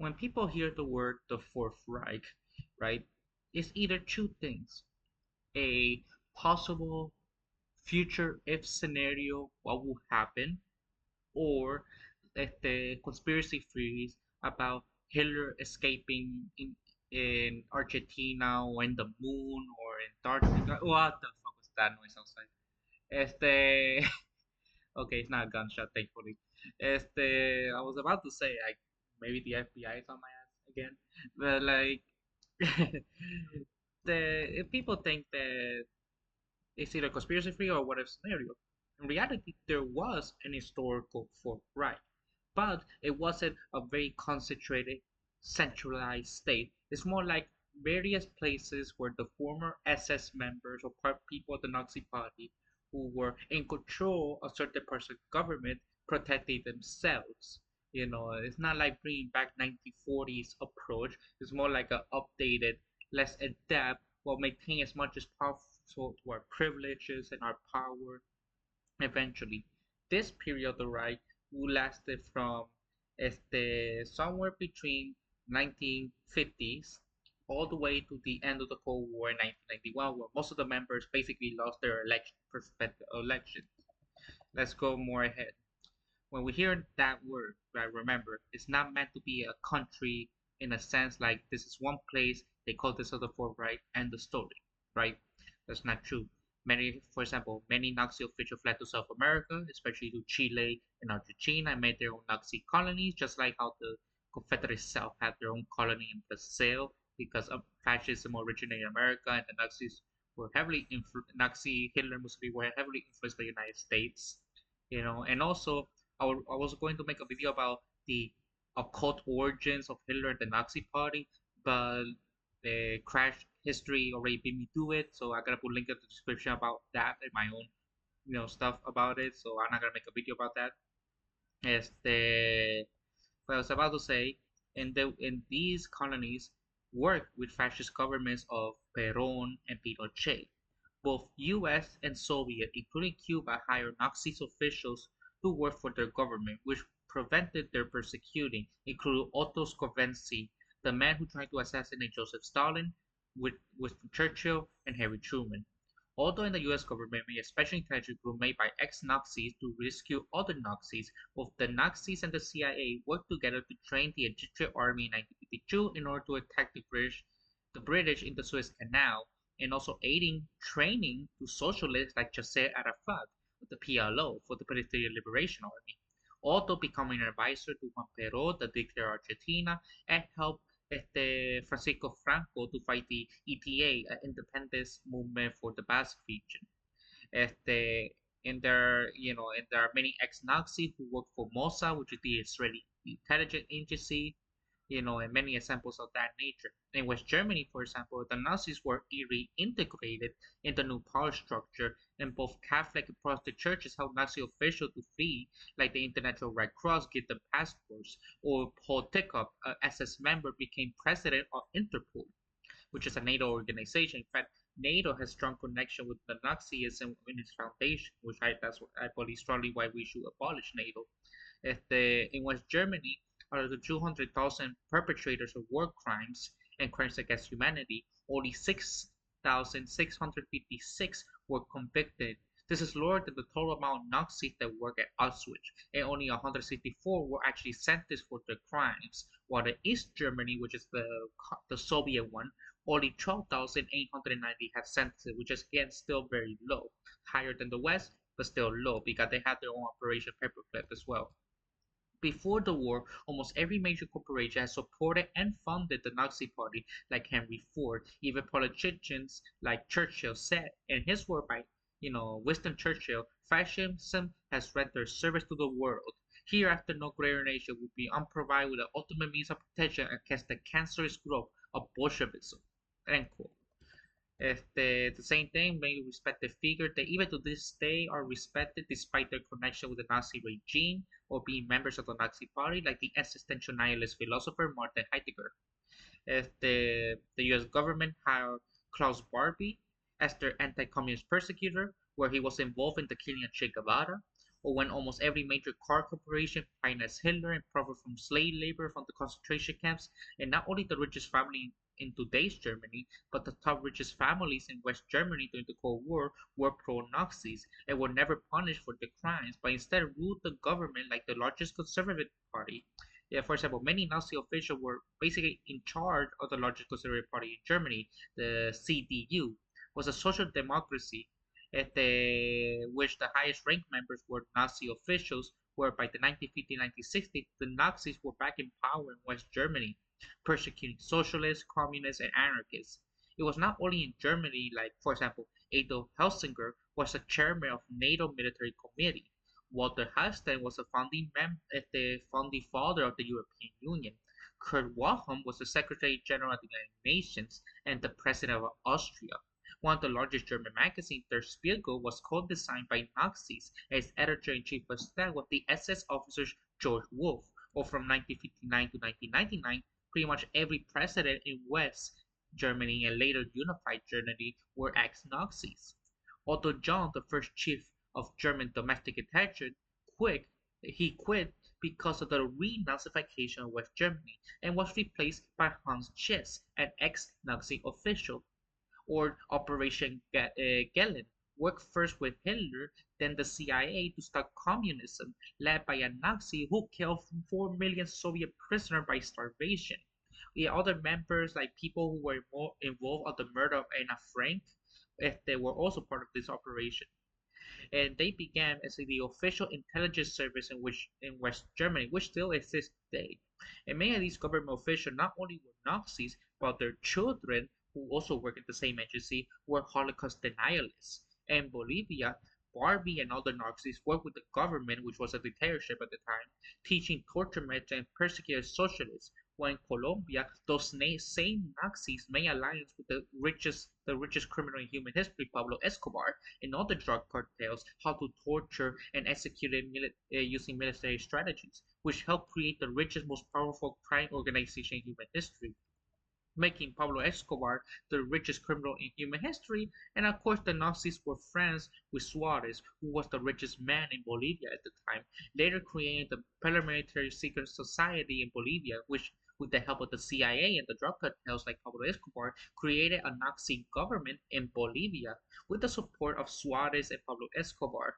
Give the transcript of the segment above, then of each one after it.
When people hear the word the Fourth Reich, right, it's either two things: a possible future if scenario, what will happen, or conspiracy theories about Hitler escaping in Argentina or in the moon or in Antarctica. What the fuck was that noise outside? Este, okay, it's not a gunshot, thankfully. I was about to say, like, maybe the FBI is on my ass again, but like, if people think that it's either conspiracy theory or what if scenario. In reality, there was an historical Fourth Reich, but it wasn't a very concentrated, centralized state. It's more like various places where the former SS members or people of the Nazi Party who were in control of certain parts of government protected themselves. You know, it's not like bringing back 1940s approach. It's more like an updated, less adept, while maintaining as much as possible to our privileges and our power. Eventually, this period of the Reich will lasted from somewhere between 1950s all the way to the end of the Cold War in 1991, where most of the members basically lost their elections. Let's go more ahead. When we hear that word, right, remember, it's not meant to be a country in a sense like this is one place, they call this other for right, and the story, right? That's not true. For example, many Nazi officials fled to South America, especially to Chile and Argentina, and made their own Nazi colonies, just like how the Confederate South had their own colony in Brazil because of fascism originated in America, and the Nazis were Nazi Hitler Mussolini were heavily influenced by the United States, you know, and also I was going to make a video about the occult origins of Hitler and the Nazi Party, but the crash history already beat me to it, so I gotta put a link in the description about that and my own, stuff about it. So I'm not gonna make a video about that. What I was about to say, in these colonies worked with fascist governments of Perón and Pinochet. Both US and Soviet, including Cuba, hired Nazi officials to work for their government, which prevented their persecuting, including Otto Skovency, the man who tried to assassinate Joseph Stalin, with Winston Churchill, and Harry Truman. Although in the US government made a special intelligence group made by ex-Nazis to rescue other Nazis, both the Nazis and the CIA worked together to train the Egyptian army in 1952 in order to attack the British in the Suez Canal, and also aiding training to socialists like Yasser Arafat, the PLO, for the Palestinian Liberation Army. Although becoming an advisor to Juan Perón, the dictator of Argentina, and helped Francisco Franco to fight the ETA, independence movement for the Basque region. Este, and there are many ex-Nazis who work for Mossad, which is the Israeli intelligence agency, and many examples of that nature. In West Germany, for example, the Nazis were reintegrated in the new power structure, and both Catholic and Protestant churches helped Nazi officials to flee, like the International Red Cross give them passports, or Paul Tickop, an SS member, became president of Interpol, which is a NATO organization. In fact, NATO has strong connection with the Nazism in its foundation, that's what I believe strongly why we should abolish NATO. In West Germany, out of the 200,000 perpetrators of war crimes and crimes against humanity, only 6,656 were convicted. This is lower than the total amount of Nazis that worked at Auschwitz, and only 164 were actually sentenced for their crimes, while in East Germany, which is the Soviet one, only 12,890 have sentences, which is again still very low, higher than the West, but still low because they had their own Operation Paperclip as well. Before the war, almost every major corporation has supported and funded the Nazi Party, like Henry Ford. Even politicians like Churchill said in his work by, Winston Churchill, fascism has rendered service to the world. Hereafter, no greater nation would be unprovided with the ultimate means of protection against the cancerous growth of Bolshevism. End quote. The same thing, many respected figures that even to this day are respected despite their connection with the Nazi regime or being members of the Nazi Party, like the existential nihilist philosopher Martin Heidegger. The US government hired Klaus Barbie as their anti-communist persecutor, where he was involved in the killing of Che Guevara, or when almost every major car corporation financed Hitler and profited from slave labor from the concentration camps, and not only the richest family in today's Germany, but the top richest families in West Germany during the Cold War were pro-Nazis and were never punished for their crimes, but instead ruled the government like the largest conservative party. Yeah, for example, many Nazi officials were basically in charge of the largest conservative party in Germany, the CDU, was a social democracy which the highest ranked members were Nazi officials, where by the 1950-1960, the Nazis were back in power in West Germany, persecuting socialists, communists, and anarchists. It was not only in Germany, like, for example, Adolf Helsinger was the chairman of NATO Military Committee. Walter Hallstein was a the founding father of the European Union. Kurt Wilhelm was the Secretary General of the United Nations and the President of Austria. One of the largest German magazines, Der Spiegel, was co-designed by Nazis, and its editor-in-chief of staff was the SS officer George Wolf. Or from 1959 to 1999, pretty much every president in West Germany and later unified Germany were ex-Nazis. Otto John, the first chief of German domestic intelligence, quit because of the renazification of West Germany and was replaced by Hans Schiess, an ex-Nazi official. Or Operation Gehlen worked first with Hitler, then the CIA to stop communism, led by a Nazi who killed 4 million Soviet prisoners by starvation. We had other members, like people who were more involved in the murder of Anna Frank, if they were also part of this operation. And they began as the official intelligence service in West Germany, which still exists today. And many of these government officials not only were Nazis, but their children, who also work at the same agency, were Holocaust denialists. In Bolivia, Barbie and other Nazis worked with the government, which was a dictatorship at the time, teaching torture methods and persecuted socialists. While in Colombia, those same Nazis made alliance with the richest criminal in human history, Pablo Escobar, and other drug cartels, how to torture and execute it using military strategies, which helped create the richest, most powerful crime organization in human history, making Pablo Escobar the richest criminal in human history. And of course, the Nazis were friends with Suarez, who was the richest man in Bolivia at the time, later creating the paramilitary secret society in Bolivia, which, with the help of the CIA and the drug cartels like Pablo Escobar, created a Nazi government in Bolivia with the support of Suarez and Pablo Escobar.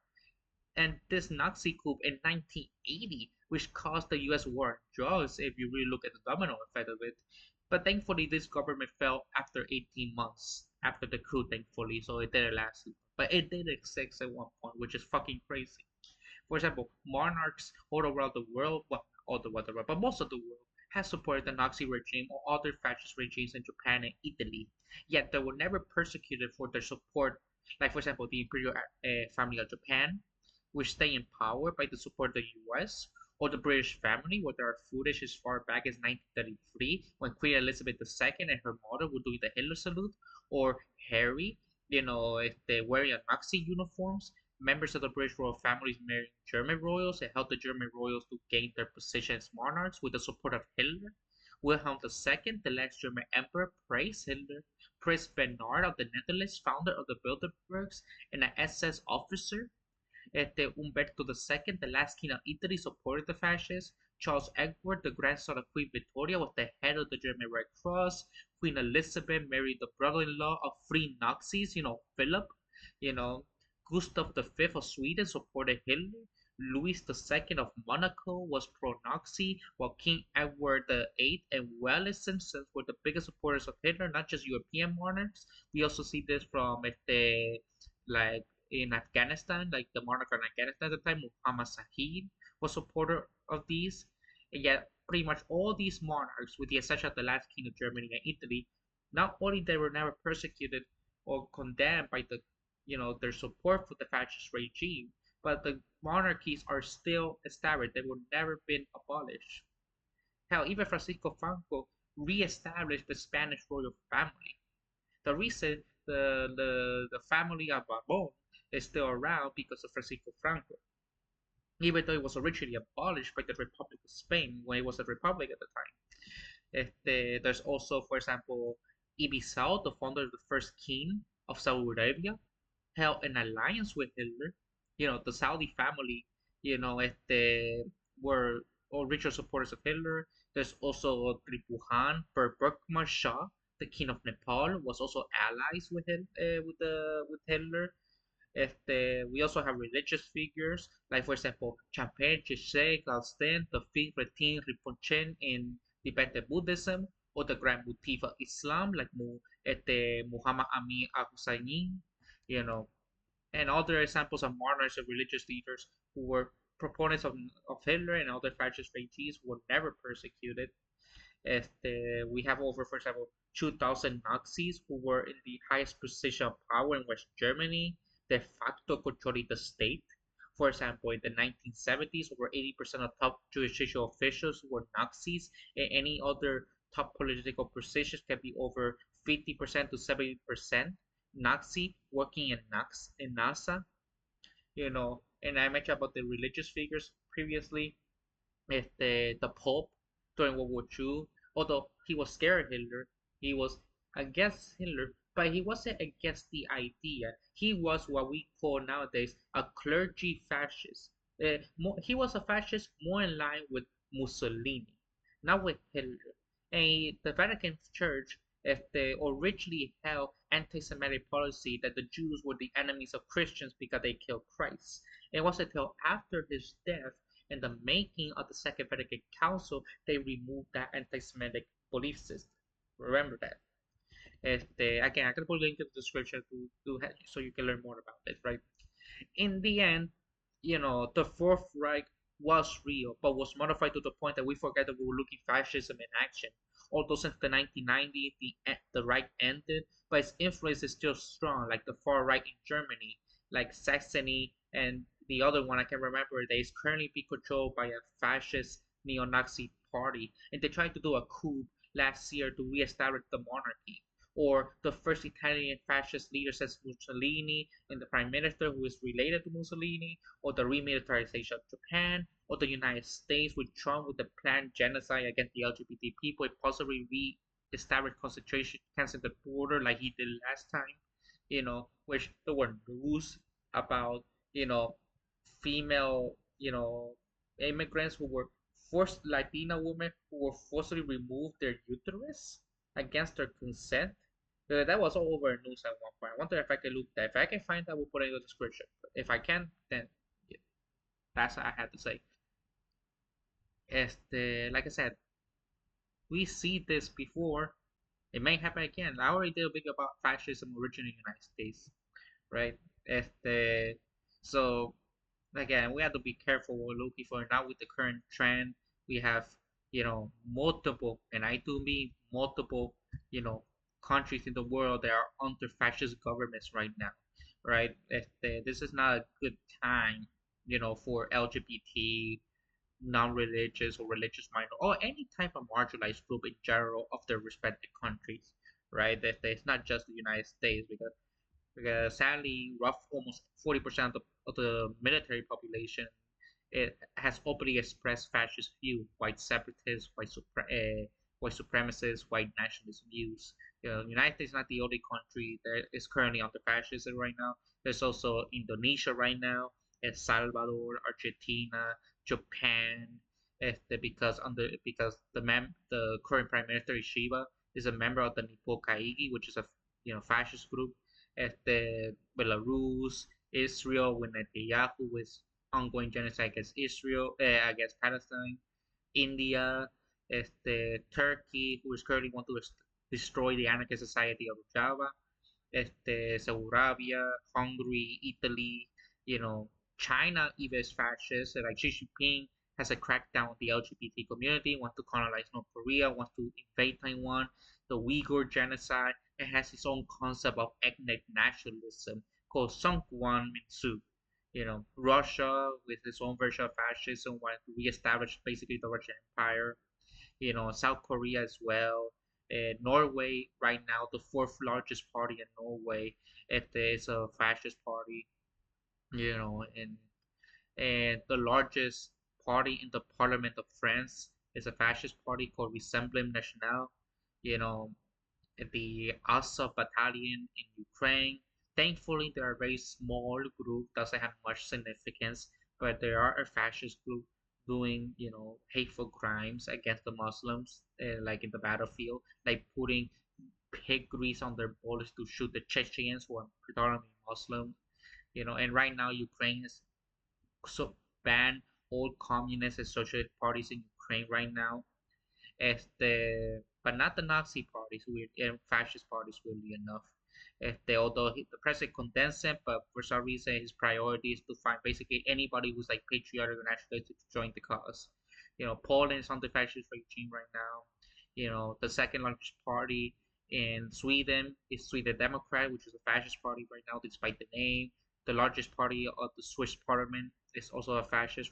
And this Nazi coup in 1980, which caused the US war on drugs, if you really look at the domino effect of it. But thankfully, this government fell after 18 months after the coup, thankfully, so it didn't last. But it did exist at one point, which is fucking crazy. For example, monarchs all around the world, well, all the world, but most of the world, has supported the Nazi regime or other fascist regimes in Japan and Italy. Yet they were never persecuted for their support, like, for example, the imperial family of Japan, which stay in power by the support of the US, or the British family, where there are footage as far back as 1933 when Queen Elizabeth II and her mother were doing the Hitler salute, or Harry, if they wearing Nazi uniforms, members of the British royal families marrying German royals and helped the German royals to gain their position as monarchs with the support of Hitler. Wilhelm II, the last German emperor, praised Hitler. Prince Bernard of the Netherlands, founder of the Bilderbergs, and an SS officer. Umberto II, the last king of Italy, supported the fascists. Charles Edward, the grandson of Queen Victoria, was the head of the German Red Cross. Queen Elizabeth married the brother-in-law of three Nazis, Philip. You know, Gustav V of Sweden supported Hitler. Louis II of Monaco was pro-Nazi, while King Edward VIII and Wallis Simpson were the biggest supporters of Hitler, not just European monarchs. We also see this from like in Afghanistan, like the monarch in Afghanistan at the time, Muhammad Sahib, was a supporter of these. And yet, pretty much all these monarchs, with the exception of the last king of Germany and Italy, not only they were never persecuted or condemned by their support for the fascist regime, but the monarchies are still established. They will never been abolished. Hell, even Francisco Franco re-established the Spanish royal family. The reason the family of Bourbon is still around because of Francisco Franco, even though it was originally abolished by the Republic of Spain when it was a republic at the time. There's also, for example, Ibizao, the founder of the first king of Saudi Arabia, held an alliance with Hitler. The Saudi family were original supporters of Hitler. There's also Tripuhan, Berkman Shah, the king of Nepal, was also allies with with Hitler. We also have religious figures, like for example, Champagne, Chiche, Galstan, the fifth Retin, Rinpoche in Tibetan Buddhism, or the Grand Mufti of Islam, like Muhammad Amin al-Husayni, you know, and other examples of monarchs and religious leaders who were proponents of Hitler and other fascist regimes were never persecuted. We have over, for example, 2,000 Nazis who were in the highest position of power in West Germany, de facto controlling the state. For example, in the 1970s, over 80% of top judicial officials were Nazis, and any other top political positions can be over 50% to 70% Nazi working in NASA. And I mentioned about the religious figures previously. The Pope during World War II, although he was scared of Hitler, he was against Hitler, but he wasn't against the idea. He was what we call nowadays a clergy fascist. He was a fascist more in line with Mussolini, not with Hitler. And the Vatican Church, if they originally held anti-Semitic policy that the Jews were the enemies of Christians because they killed Christ. It wasn't until after his death and the making of the Second Vatican Council, they removed that anti-Semitic belief system. Remember that. Again, I can put a link in the description so you can learn more about it, right? In the end, the Fourth Reich was real, but was modified to the point that we forget that we were looking fascism in action. Although since the 1990s, the Reich ended, but its influence is still strong, like the far right in Germany, like Saxony, and the other one I can remember that is currently being controlled by a fascist neo-Nazi party, and they tried to do a coup last year to re-establish the monarchy. Or the first Italian fascist leader says Mussolini, and the prime minister who is related to Mussolini, or the remilitarization of Japan, or the United States with Trump with the planned genocide against the LGBT people and possibly re-establish concentration camps at the border like he did last time, which there were news about, you know, female, immigrants who were forced, Latina women who were forcibly removed their uterus against their consent. That was all over news at one point. I wonder if I can look that. If I can find that, we'll put it in the description. If I can, then yeah, that's what I had to say. Like I said, we see this before. It may happen again. I already did a video about fascism originating in the United States, right? So again, we have to be careful what we're looking for. Now with the current trend, we have, multiple, and I do mean multiple, you know, countries in the world that are under fascist governments right now, right? This is not a good time, for LGBT, non-religious or religious minor, or any type of marginalized group in general of their respective countries, right? It's not just the United States because sadly, almost 40% of the military population it has openly expressed fascist view, white separatists, white supremacists, white nationalist views. The United States is not the only country that is currently under fascism right now. There's also Indonesia right now, El Salvador, Argentina, Japan. Because the current prime minister Shiba is a member of the Nippon Kaigi, which is a fascist group. Belarus, Israel with Netanyahu with ongoing genocide against Israel, against Palestine, India, Turkey, who is currently want to destroy the anarchist society of Java, Saudi Arabia, Hungary, Italy, China even is fascist. Like Xi Jinping has a crackdown on the LGBT community, wants to colonize North Korea, wants to invade Taiwan, the Uyghur genocide, and has its own concept of ethnic nationalism called Songguan Minsu. Russia with its own version of fascism wanted to reestablish basically the Russian Empire. South Korea as well. Norway right now, the fourth largest party in Norway, it is a fascist party. And the largest party in the Parliament of France is a fascist party called Rassemblement National. You know, the Azov battalion in Ukraine. Thankfully, they're a very small group, doesn't have much significance, but there are a fascist group doing, hateful crimes against the Muslims, like in the battlefield, like putting pig grease on their bullets to shoot the Chechens who are predominantly Muslim. And right now Ukraine is so banned all communist and socialist parties in Ukraine right now. But not the Nazi parties, weird, and fascist parties, weirdly enough. Although the president condemns them, but for some reason his priority is to find basically anybody who's like patriotic or nationalistic to join the cause. Poland is on the fascist regime right now. The second largest party in Sweden is Sweden Democrat, which is a fascist party right now, despite the name. The largest party of the Swiss parliament is also a fascist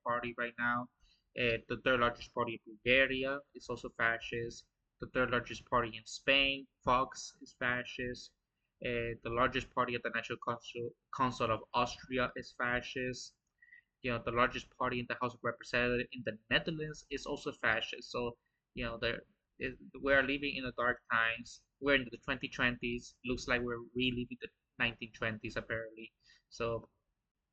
party right now. The third largest party in Bulgaria is also fascist. The third largest party in Spain, Vox, is fascist. The largest party at the National Council of Austria is fascist. The largest party in the House of Representatives in the Netherlands is also fascist. So, we are living in the dark times. We're in the 2020s. Looks like we're reliving the 1920s, apparently. So,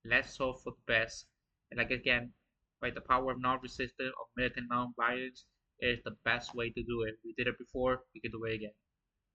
let's hope for the best. And like again, by the power of non-resistance, of militant non-violence, is the best way to do it. We did it before, we can do it again.